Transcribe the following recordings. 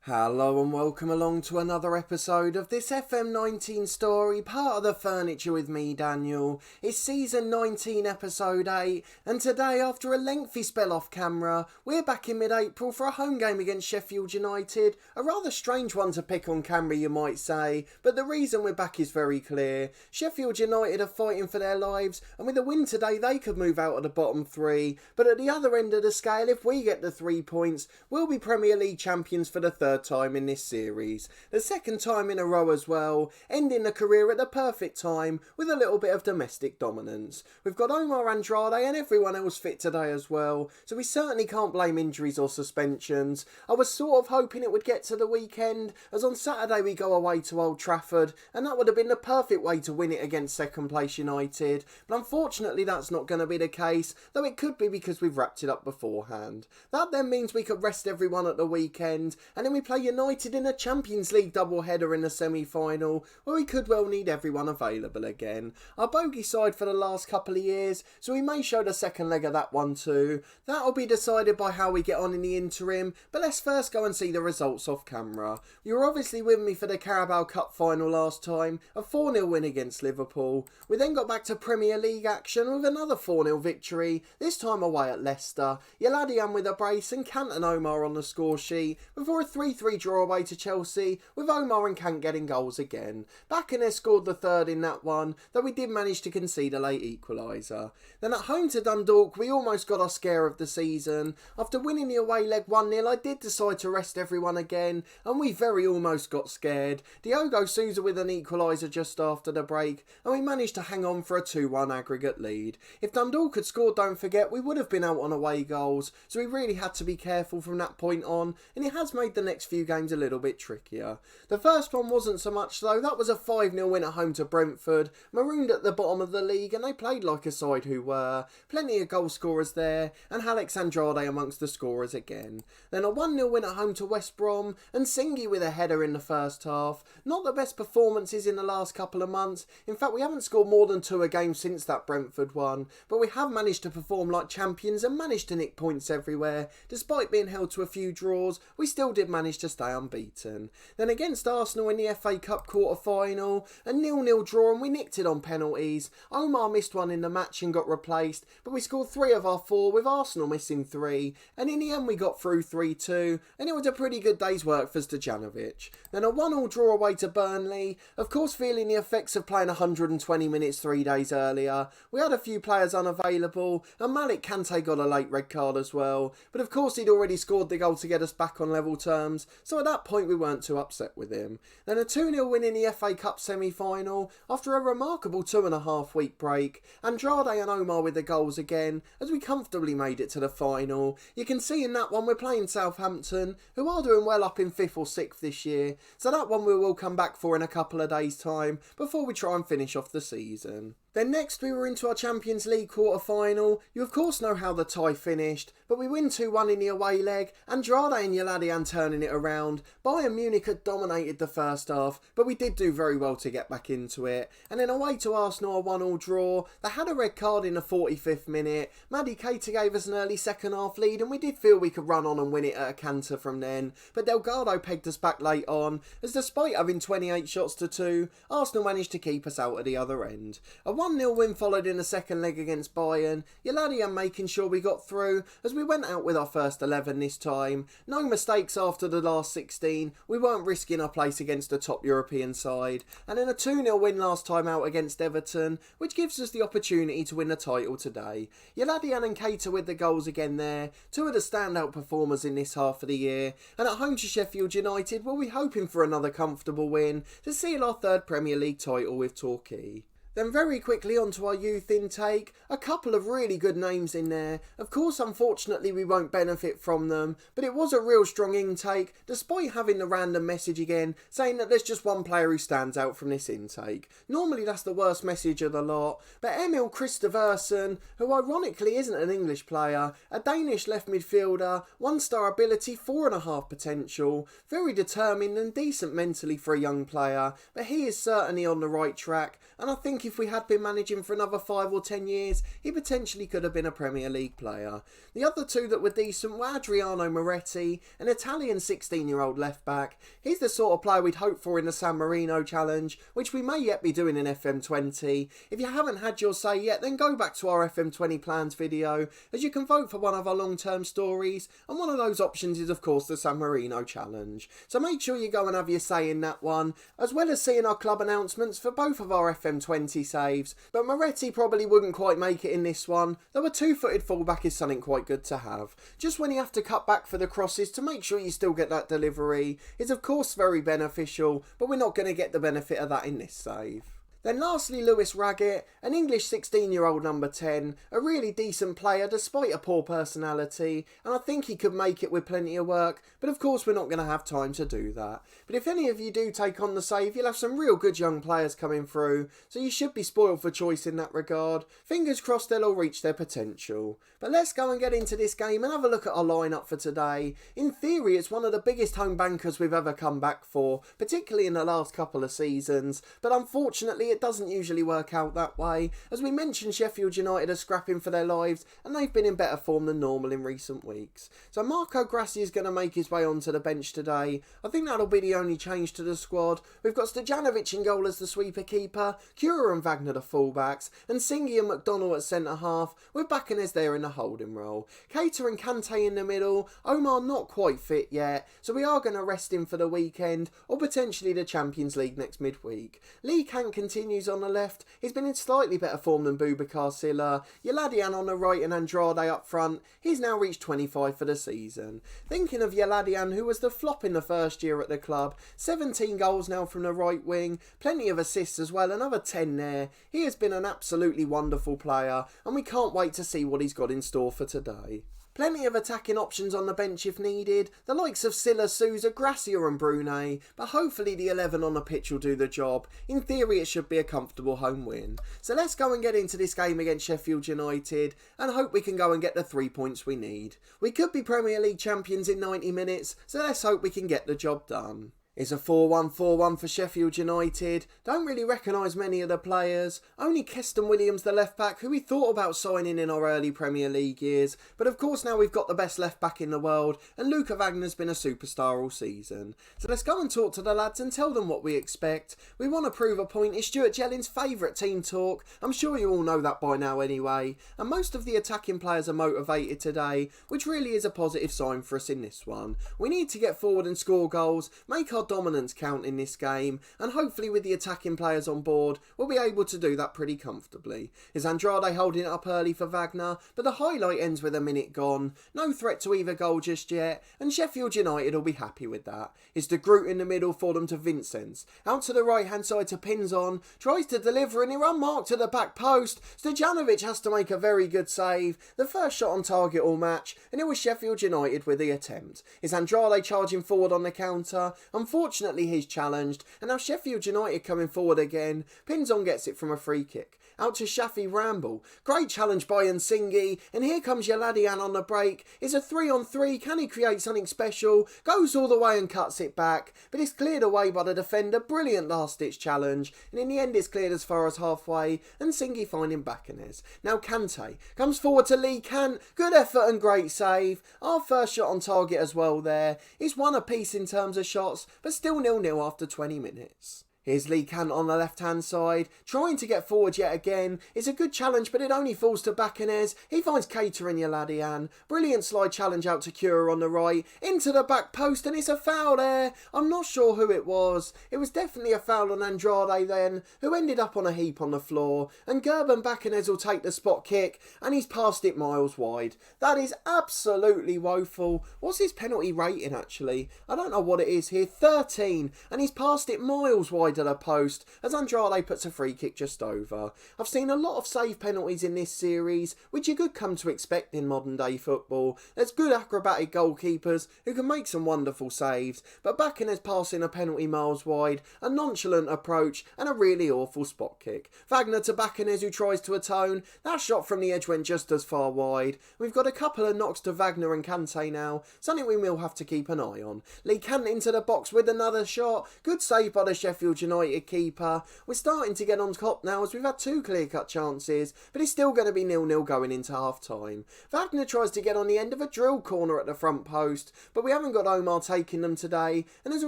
Hello and welcome along to another episode of this FM19 story, part of the Furniture with me, Daniel. It's season 19, episode 8, and today, after a lengthy spell off camera, we're back in mid-April for a home game against Sheffield United. A rather strange one to pick on camera, you might say, but the reason we're back is very clear. Sheffield United are fighting for their lives, and with a win today, they could move out of the bottom three. But at the other end of the scale, if we get the 3 points, we'll be Premier League champions for the third time in this series, the second time in a row as well, ending the career at the perfect time with a little bit of domestic dominance. We've got Omar Andrade and everyone else fit today as well, so we certainly can't blame injuries or suspensions. I was sort of hoping it would get to the weekend, as on Saturday we go away to Old Trafford, and that would have been the perfect way to win it against second place United, but unfortunately that's not going to be the case, though it could be because we've wrapped it up beforehand. That then means we could rest everyone at the weekend, and then we play United in a Champions League doubleheader in the semi-final, where we could well need everyone available again. Our bogey side for the last couple of years, so we may show the second leg of that one too. That'll be decided by how we get on in the interim, but let's first go and see the results off camera. You were obviously with me for the Carabao Cup final last time, a 4-0 win against Liverpool. We then got back to Premier League action with another 4-0 victory, this time away at Leicester. Yiladian with a brace and Kant and Omar on the score sheet, before a 3-3 draw away to Chelsea, with Omar and Kant getting goals again. Bakane scored the third in that one, though we did manage to concede a late equaliser. Then at home to Dundalk, we almost got our scare of the season. After winning the away leg 1-0, I did decide to rest everyone again, and we very almost got scared. Diogo Sousa with an equaliser just after the break, and we managed to hang on for a 2-1 aggregate lead. If Dundalk had scored, don't forget, we would have been out on away goals, so we really had to be careful from that point on, and it has made the next few games a little bit trickier. The first one wasn't so much though. That was a 5-0 win at home to Brentford, marooned at the bottom of the league, and they played like a side who were. Plenty of goal scorers there, and Alex Andrade amongst the scorers again. Then a 1-0 win at home to West Brom, and Singy with a header in the first half. Not the best performances in the last couple of months. In fact, we haven't scored more than 2 a game since that Brentford one, but we have managed to perform like champions and managed to nick points everywhere. Despite being held to a few draws, we still did manage to stay unbeaten. Then against Arsenal in the FA Cup quarter-final, a 0-0 draw, and we nicked it on penalties. Omar missed one in the match and got replaced, but we scored 3 of our 4 with Arsenal missing 3, and in the end we got through 3-2, and it was a pretty good day's work for Stojanovic. Then a 1-1 draw away to Burnley, of course feeling the effects of playing 120 minutes 3 days earlier. We had a few players unavailable, and Malik Kante got a late red card as well, but of course he'd already scored the goal to get us back on level terms, so at that point we weren't too upset with him. Then a 2-0 win in the FA Cup semi-final after a remarkable 2.5 week break. Andrade and Omar with the goals again as we comfortably made it to the final. You can see in that one we're playing Southampton, who are doing well up in 5th or 6th this year, so that one we will come back for in a couple of days' time before we try and finish off the season. Then next we were into our Champions League quarter-final. You of course know how the tie finished, but we win 2-1 in the away leg, Andrade and Yiladian turning it around. Bayern Munich had dominated the first half, but we did do very well to get back into it. And then away to Arsenal, a 1-1 draw. They had a red card in the 45th minute. Maddie Keita gave us an early second half lead, and we did feel we could run on and win it at a canter from then. But Delgado pegged us back late on, as despite having 28 shots to 2, Arsenal managed to keep us out at the other end. A 1-0 win followed in the second leg against Bayern, Yiladian making sure we got through as we went out with our first 11 this time. No mistakes after the last 16, we weren't risking our place against a top European side, and then a 2-0 win last time out against Everton, which gives us the opportunity to win the title today. Yiladian and Keita with the goals again there, 2 of the standout performers in this half of the year, and at home to Sheffield United we'll be hoping for another comfortable win to seal our 3rd Premier League title with Torquay. Then very quickly onto our youth intake, a couple of really good names in there. Of course, unfortunately we won't benefit from them, but it was a real strong intake, despite having the random message again saying that there's just one player who stands out from this intake. Normally that's the worst message of the lot, but Emil Christophersen, who ironically isn't an English player, a Danish left midfielder, 1-star ability, 4.5 potential, very determined and decent mentally for a young player, but he is certainly on the right track, and I think think if we had been managing for another 5 or 10 years, he potentially could have been a Premier League player. The other two that were decent were Adriano Moretti, an Italian 16-year-old left-back. He's the sort of player we'd hope for in the San Marino Challenge, which we may yet be doing in FM20. If you haven't had your say yet, then go back to our FM20 plans video, as you can vote for one of our long-term stories, and one of those options is of course the San Marino Challenge. So make sure you go and have your say in that one, as well as seeing our club announcements for both of our FM20 saves. But Moretti probably wouldn't quite make it in this one, though a two-footed fullback is something quite good to have. Just when you have to cut back for the crosses to make sure you still get that delivery is of course very beneficial, but we're not going to get the benefit of that in this save. Then lastly, Lewis Raggett, an English 16-year-old number 10, a really decent player despite a poor personality, and I think he could make it with plenty of work, but of course we're not going to have time to do that. But if any of you do take on the save, you'll have some real good young players coming through, so you should be spoiled for choice in that regard. Fingers crossed they'll all reach their potential. But let's go and get into this game and have a look at our lineup for today. In theory, it's one of the biggest home bankers we've ever come back for, particularly in the last couple of seasons, but unfortunately it doesn't usually work out that way. As we mentioned, Sheffield United are scrapping for their lives and they've been in better form than normal in recent weeks. So Marco Grassi is going to make his way onto the bench today. I think that'll be the only change to the squad. We've got Stojanovic in goal as the sweeper keeper, Cura and Wagner the fullbacks, and Singy and McDonnell at centre half, with Bacanes there in the holding role. Keita and Kante in the middle, Omar not quite fit yet, so we are going to rest him for the weekend, or potentially the Champions League next midweek. Lee Kant continues on the left. He's been in slightly better form than Boubacar Silla. Yaladian on the right and Andrade up front. He's now reached 25 for the season. Thinking of Yaladian, who was the flop in the first year at the club, 17 goals now from the right wing, plenty of assists as well, another 10 there. He has been an absolutely wonderful player, and we can't wait to see what he's got in store for today. Plenty of attacking options on the bench if needed, the likes of Silla, Souza, Gracia and Brune, but hopefully the 11 on the pitch will do the job. In theory it should be a comfortable home win. So let's go and get into this game against Sheffield United and hope we can go and get the 3 points we need. We could be Premier League champions in 90 minutes, so let's hope we can get the job done. It's a 4-1-4-1 for Sheffield United. Don't really recognise many of the players. Only Keston Williams, the left-back, who we thought about signing in our early Premier League years. But of course now we've got the best left-back in the world, and Luca Wagner's been a superstar all season. So let's go and talk to the lads and tell them what we expect. We want to prove a point. It's Stuart Jellin's favourite team talk. I'm sure you all know that by now anyway. And most of the attacking players are motivated today, which really is a positive sign for us in this one. We need to get forward and score goals, make our dominance count in this game, and hopefully with the attacking players on board we'll be able to do that pretty comfortably. Is Andrade holding it up early for Wagner, but the highlight ends with a minute gone. No threat to either goal just yet, and Sheffield United will be happy with that. Is De Groot in the middle for them to Vincent. Out to the right hand side to Pinzon, tries to deliver and he's unmarked to the back post. Stojanovic has to make a very good save, the first shot on target all match, and it was Sheffield United with the attempt. Is Andrade charging forward on the counter? Unfortunately he's challenged, and now Sheffield United coming forward again. Pinzon gets it from a free kick. Out to Shafi Ramble. Great challenge by Nsingi, and here comes Yaladian on the break. It's a 3-on-3. Can he create something special? Goes all the way and cuts it back, but it's cleared away by the defender. Brilliant last-ditch challenge, and in the end it's cleared as far as halfway, and Nsingi finding Bacanes. Now Kante comes forward to Lee Kant. Good effort and great save. Our first shot on target as well there. It's one apiece in terms of shots, but still 0-0 after 20 minutes. Here's Lee Kant on the left-hand side, trying to get forward yet again. It's a good challenge, but it only falls to Bacanes. He finds Keita and Yaladian. Brilliant slide challenge out to Cura on the right, into the back post, and it's a foul there. I'm not sure who it was. It was definitely a foul on Andrade then, who ended up on a heap on the floor. And Gerben Bacanes will take the spot kick, and he's passed it miles wide. That is absolutely woeful. What's his penalty rating, actually? I don't know what it is here. 13, and he's passed it miles wide at a post as Andrade puts a free kick just over. I've seen a lot of save penalties in this series, which you could come to expect in modern day football. There's good acrobatic goalkeepers who can make some wonderful saves, but Bacanes passing a penalty miles wide, a nonchalant approach and a really awful spot kick. Wagner to Bacanes who tries to atone. That shot from the edge went just as far wide. We've got a couple of knocks to Wagner and Kante now, something we will have to keep an eye on. Lee Kant into the box with another shot. Good save by the Sheffield United keeper. We're starting to get on top now as we've had 2 clear-cut chances, but it's still going to be 0-0 going into half-time. Wagner tries to get on the end of a drill corner at the front post, but we haven't got Omar taking them today, and as a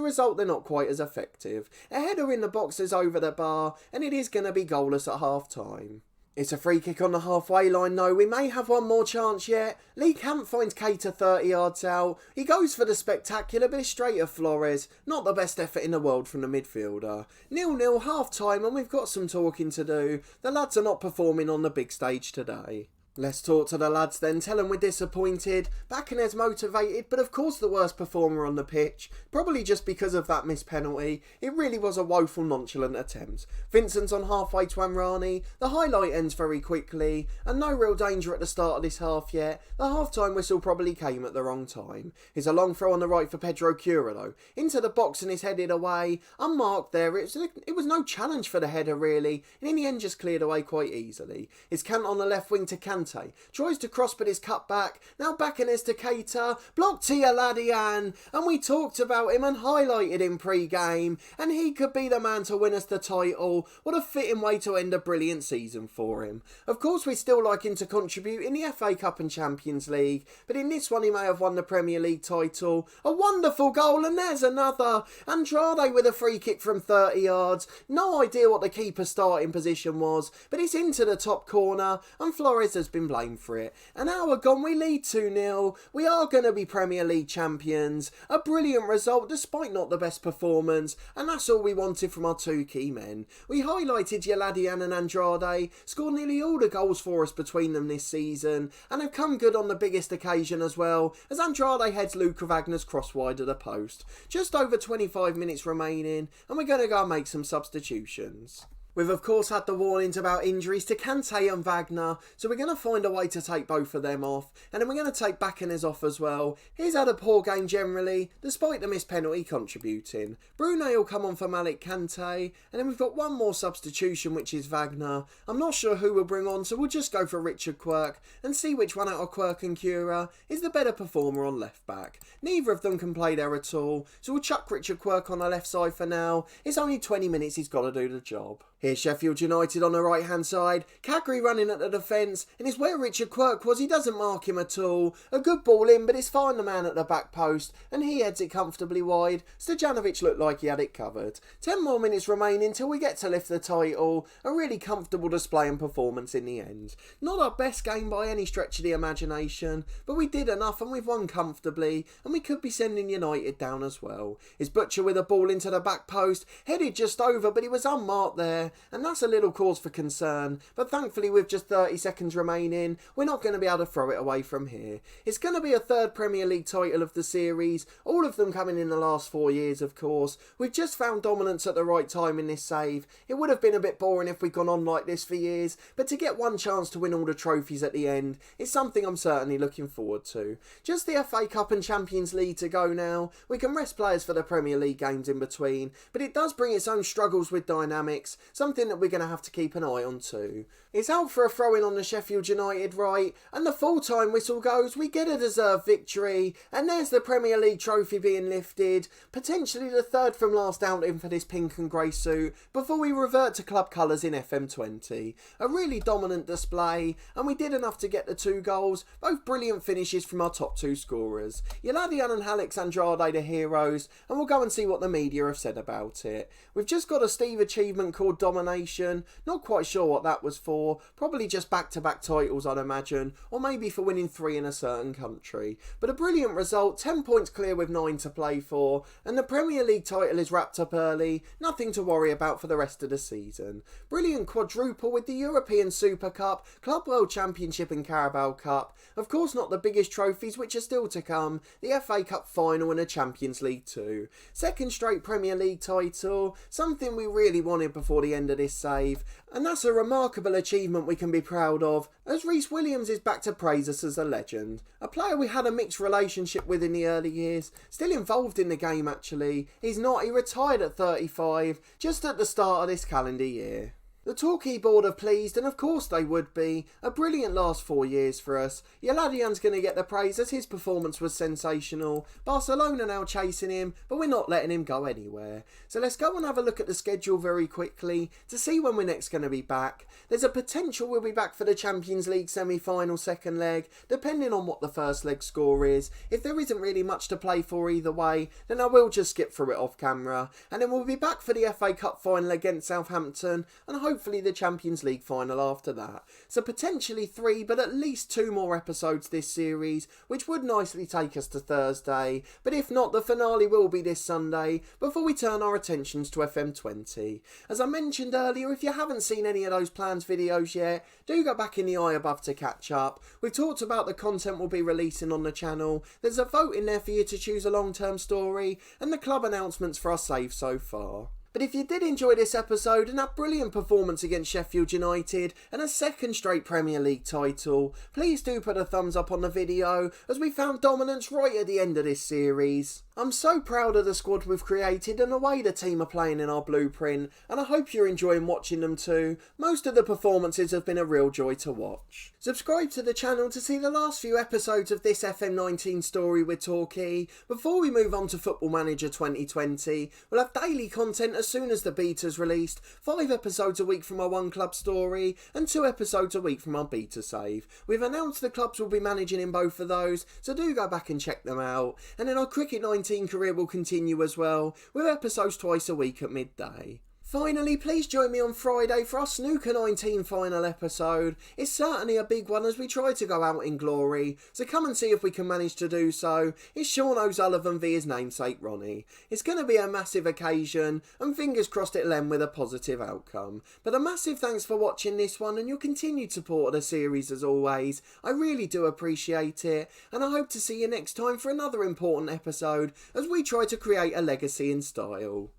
result they're not quite as effective. A header in the box is over the bar, and it is going to be goalless at half-time. It's a free kick on the halfway line though. We may have one more chance yet. Lee Camp finds Keita 30 yards out. He goes for the spectacular, but it's straight at Flores. Not the best effort in the world from the midfielder. 0-0 half time, and we've got some talking to do. The lads are not performing on the big stage today. Let's talk to the lads then, tell them we're disappointed. Bacaner's motivated, but of course the worst performer on the pitch. Probably just because of that missed penalty. It really was a woeful, nonchalant attempt. Vincent's on halfway to Amrani. The highlight ends very quickly, and no real danger at the start of this half yet. The half-time whistle probably came at the wrong time. Here's a long throw on the right for Pedro Cura though. Into the box and is headed away. Unmarked there, it was no challenge for the header really, and in the end just cleared away quite easily. It's Kant on the left wing to Kante. Tries to cross but is cut back. Now Bacanes to Keita. Blocked to Yaladian. And we talked about him and highlighted him pre-game. And he could be the man to win us the title. What a fitting way to end a brilliant season for him. Of course we still like him to contribute in the FA Cup and Champions League. But in this one he may have won the Premier League title. A wonderful goal, and there's another. Andrade with a free kick from 30 yards. No idea what the keeper's starting position was. But it's into the top corner. And Flores has been blamed for it. An hour gone, we lead 2-0. We are going to be Premier League champions. A brilliant result despite not the best performance, and that's all we wanted from our 2 key men. We highlighted Yaladian and Andrade, scored nearly all the goals for us between them this season, and have come good on the biggest occasion as well, as Andrade heads Luca Wagner's cross wide of the post. Just over 25 minutes remaining, and we're going to go and make some substitutions. We've of course had the warnings about injuries to Kante and Wagner, so we're going to find a way to take both of them off, and then we're going to take Bacanes off as well. He's had a poor game generally, despite the missed penalty contributing. Brune will come on for Malik Kante, and then we've got one more substitution, which is Wagner. I'm not sure who we'll bring on, so we'll just go for Richard Quirk and see which one out of Quirk and Cura is the better performer on left back. Neither of them can play there at all, so we'll chuck Richard Quirk on the left side for now. It's only 20 minutes, he's got to do the job. Here's Sheffield United on the right hand side. Kagri running at the defence, and it's where Richard Quirk was. He doesn't mark him at all. A good ball in, but it's fine the man at the back post, and he heads it comfortably wide. Stojanovic looked like he had it covered. 10 more minutes remaining till we get to lift the title. A really comfortable display and performance in the end. Not our best game by any stretch of the imagination, but we did enough and we've won comfortably, and we could be sending United down as well. It's Butcher with a ball into the back post, headed just over, but he was unmarked there. And that's a little cause for concern, but thankfully with just 30 seconds remaining, we're not going to be able to throw it away from here. It's going to be a 3rd Premier League title of the series, all of them coming in the last 4 years of course. We've just found dominance at the right time in this save. It would have been a bit boring if we'd gone on like this for years, but to get one chance to win all the trophies at the end is something I'm certainly looking forward to. Just the FA Cup and Champions League to go now. We can rest players for the Premier League games in between, but it does bring its own struggles with dynamics, something that we're going to have to keep an eye on too. It's out for a throw-in on the Sheffield United right, and the full-time whistle goes. We get a deserved victory, and there's the Premier League trophy being lifted, potentially the 3rd from last outing for this pink and grey suit, before we revert to club colours in FM20. A really dominant display, and we did enough to get the 2 goals, both brilliant finishes from our top 2 scorers. Yaladian and Alex Andrade the heroes, and we'll go and see what the media have said about it. We've just got a Steve achievement called Domination, not quite sure what that was for, probably just back-to-back titles I'd imagine, or maybe for winning 3 in a certain country. But a brilliant result, 10 points clear with 9 to play for, and the Premier League title is wrapped up early, nothing to worry about for the rest of the season. Brilliant quadruple with the European Super Cup, Club World Championship and Carabao Cup, of course not the biggest trophies which are still to come, the FA Cup final and a Champions League too. 2nd straight Premier League title, something we really wanted before the end of this save, and that's a remarkable achievement we can be proud of, as Rhys Williams is back to praise us as a legend. A player we had a mixed relationship with in the early years, still involved in the game actually. He's not, he retired at 35, just at the start of this calendar year. The Torquay board are pleased, and of course they would be. A brilliant last 4 years for us. Yaladian's going to get the praise as his performance was sensational. Barcelona now chasing him, but we're not letting him go anywhere. So let's go and have a look at the schedule very quickly to see when we're next going to be back. There's a potential we'll be back for the Champions League semi-final second leg, depending on what the first leg score is. If there isn't really much to play for either way, then I will just skip through it off camera. And then we'll be back for the FA Cup final against Southampton, and hopefully the Champions League final after that. So potentially 3, but at least 2 more episodes this series, which would nicely take us to Thursday. But if not, the finale will be this Sunday, before we turn our attentions to FM20. As I mentioned earlier, if you haven't seen any of those plans videos yet, do go back in the eye above to catch up. We've talked about the content we'll be releasing on the channel. There's a vote in there for you to choose a long-term story, and the club announcements for our save so far. But if you did enjoy this episode and that brilliant performance against Sheffield United and a second straight Premier League title, please do put a thumbs up on the video, as we found dominance right at the end of this series. I'm so proud of the squad we've created and the way the team are playing in our blueprint, and I hope you're enjoying watching them too. Most of the performances have been a real joy to watch. Subscribe to the channel to see the last few episodes of this FM19 story with Torquay. Before we move on to Football Manager 2020, we'll have daily content as soon as the beta's released, 5 episodes a week from our one club story and 2 episodes a week from our beta save. We've announced the clubs will be managing in both of those, so do go back and check them out. And then our Cricket 19 career will continue as well, with episodes twice a week at midday. Finally, please join me on Friday for our Snooker 19 final episode. It's certainly a big one as we try to go out in glory, so come and see if we can manage to do so. It's Sean O'Sullivan v his namesake Ronnie. It's going to be a massive occasion, and fingers crossed it'll end with a positive outcome. But a massive thanks for watching this one and your continued support of the series as always. I really do appreciate it, and I hope to see you next time for another important episode as we try to create a legacy in style.